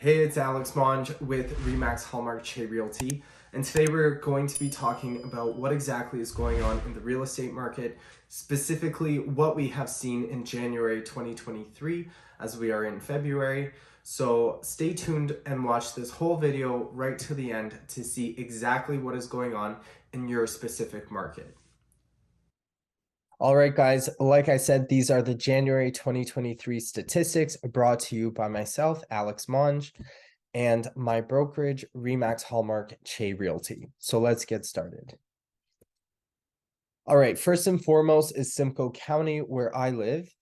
Hey, it's Alex Monge with Remax Hallmark Che Realty, and today we're going to be talking about what exactly is going on in the real estate market, specifically what we have seen in January 2023 as we are in February. So stay tuned and watch this whole video right to the end to see exactly what is going on in your specific market. All right, guys, like I said, these are the January 2023 statistics brought to you by myself, Alex Monge, and my brokerage, Remax Hallmark Che Realty. So let's get started. All right, first and foremost is Simcoe County, where I live.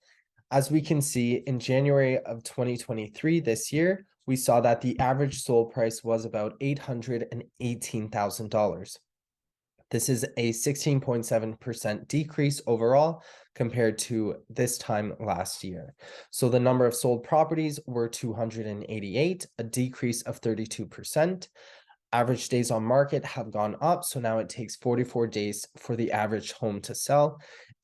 As we can see, in January of 2023, this year, we saw that the average sold price was about $818,000. This is a 16.7% decrease overall compared to this time last year. So the number of sold properties were 288, a decrease of 32%. Average days on market have gone up, so now it takes 44 days for the average home to sell.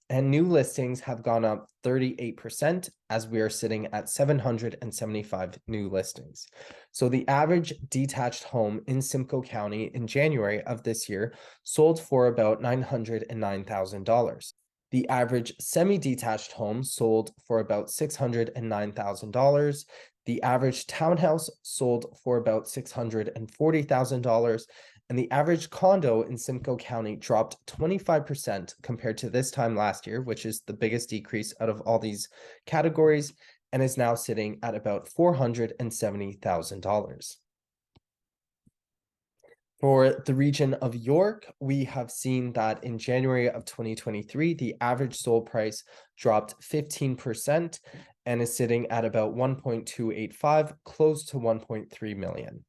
And new listings have gone up 38% as we are sitting at 775 new listings. So the average detached home in Simcoe County in January of this year sold for about $909,000. The average semi-detached home sold for about $609,000. The average townhouse sold for about $640,000. And the average condo in Simcoe County dropped 25% compared to this time last year, which is the biggest decrease out of all these categories, and is now sitting at about $470,000. For the region of York, we have seen that in January of 2023, the average sold price dropped 15% and is sitting at about 1.285, close to 1.3 million.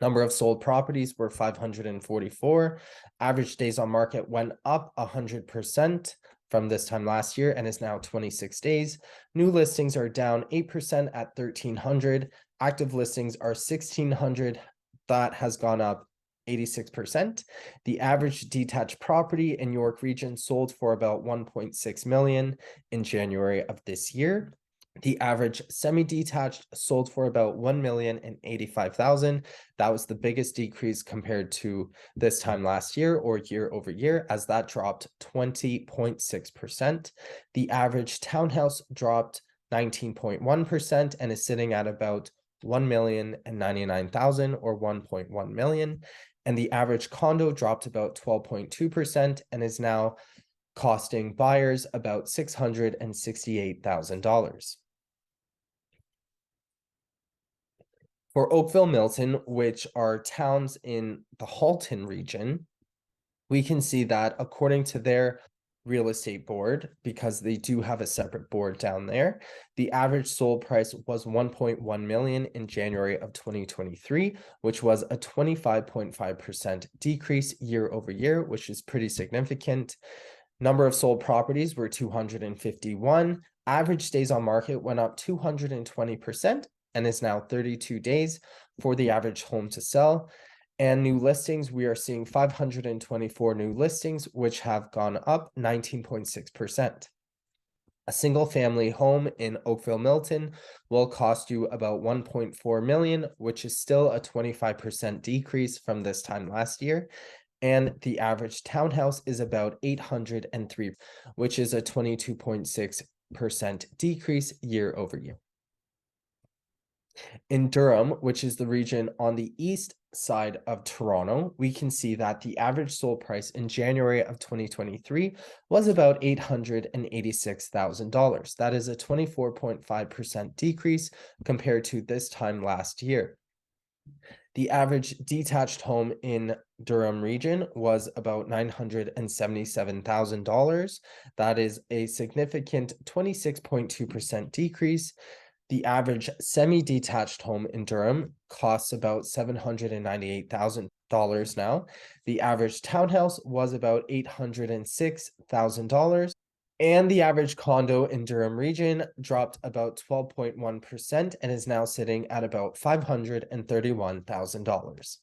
Number of sold properties were 544. Average days on market went up 100% from this time last year and is now 26 days. New listings are down 8% at 1,300. Active listings are 1,600. That has gone up 86%. The average detached property in York Region sold for about 1.6 million in January of this year. The average semi-detached sold for about 1,085,000. That was the biggest decrease compared to this time last year or year over year, as that dropped 20.6%. The average townhouse dropped 19.1% and is sitting at about 1,099,000 or 1.1 million. And the average condo dropped about 12.2% and is now costing buyers about $668,000. For Oakville Milton, which are towns in the Halton region, we can see that according to their real estate board, because they do have a separate board down there, the average sold price was 1.1 million in January of 2023, which was a 25.5% decrease year over year, which is pretty significant. Number of sold properties were 251. Average days on market went up 220% and is now 32 days for the average home to sell. And new listings, we are seeing 524 new listings, which have gone up 19.6%. A single family home in Oakville Milton will cost you about 1.4 million, which is still a 25% decrease from this time last year. And the average townhouse is about 803, which is a 22.6% decrease year over year. In Durham, which is the region on the east side of Toronto, we can see that the average sold price in January of 2023 was about $886,000. That is a 24.5% decrease compared to this time last year. The average detached home in Durham region was about $977,000. That is a significant 26.2% decrease. The average semi-detached home in Durham costs about $798,000 now. The average townhouse was about $806,000. And the average condo in Durham region dropped about 12.1% and is now sitting at about $531,000.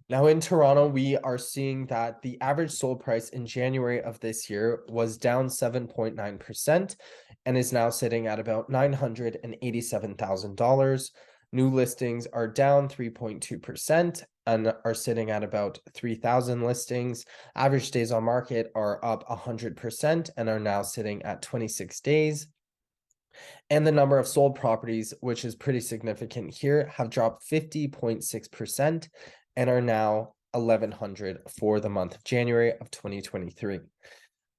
Now in Toronto, we are seeing that the average sold price in January of this year was down 7.9% and is now sitting at about $987,000. New listings are down 3.2% and are sitting at about 3,000 listings. Average days on market are up 100% and are now sitting at 26 days. And the number of sold properties, which is pretty significant here, have dropped 50.6% and are now 1,100 for the month of January of 2023.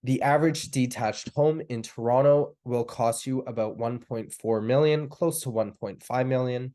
The average detached home in Toronto will cost you about 1.4 million, close to 1.5 million.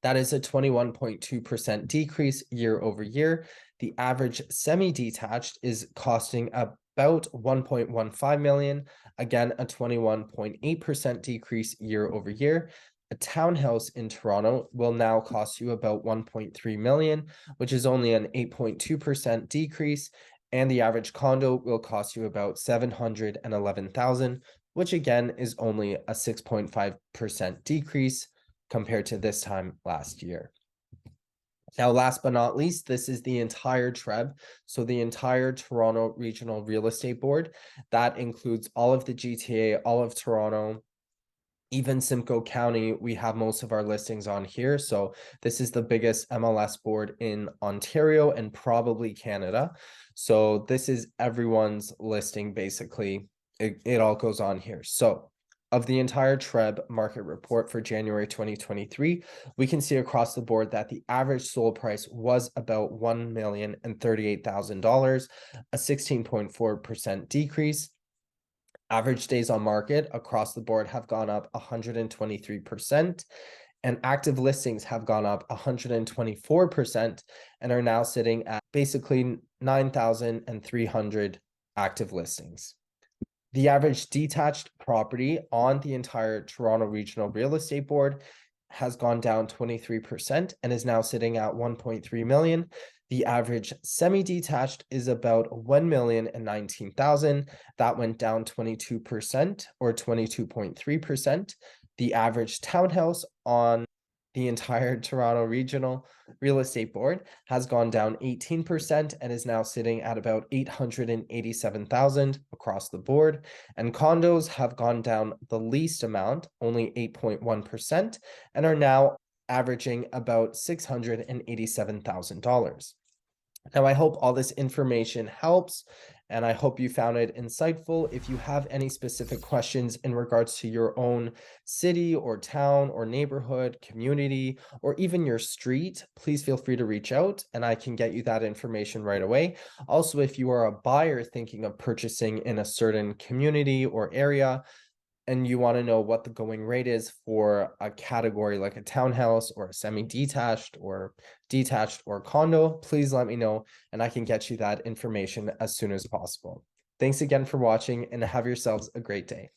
That is a 21.2% decrease year over year. The average semi-detached is costing about 1.15 million, again, a 21.8% decrease year over year. A townhouse in Toronto will now cost you about 1.3 million, which is only an 8.2% decrease. And the average condo will cost you about 711,000, which again is only a 6.5% decrease compared to this time last year. Now, last but not least, this is the entire TRREB. So the entire Toronto Regional Real Estate Board. That includes all of the GTA, all of Toronto, even Simcoe County. We have most of our listings on here. So this is the biggest MLS board in Ontario and probably Canada. So this is everyone's listing, basically. It all goes on here. So of the entire TRREB market report for January 2023, we can see across the board that the average sold price was about $1,038,000, a 16.4% decrease. Average days on market across the board have gone up 123%, and active listings have gone up 124% and are now sitting at basically 9,300 active listings. The average detached property on the entire Toronto Regional Real Estate Board has gone down 23% and is now sitting at 1.3 million. The average semi-detached is about 1,019,000. That went down 22% or 22.3%. The average townhouse on the entire Toronto Regional Real Estate Board has gone down 18% and is now sitting at about 887,000 across the board. And condos have gone down the least amount, only 8.1%, and are now averaging about $687,000. Now, I hope all this information helps, and I hope you found it insightful. If you have any specific questions in regards to your own city or town or neighborhood, community, or even your street, please feel free to reach out and I can get you that information right away. Also, if you are a buyer thinking of purchasing in a certain community or area, and you want to know what the going rate is for a category like a townhouse or a semi-detached or detached or condo, please let me know and I can get you that information as soon as possible. Thanks again for watching and have yourselves a great day.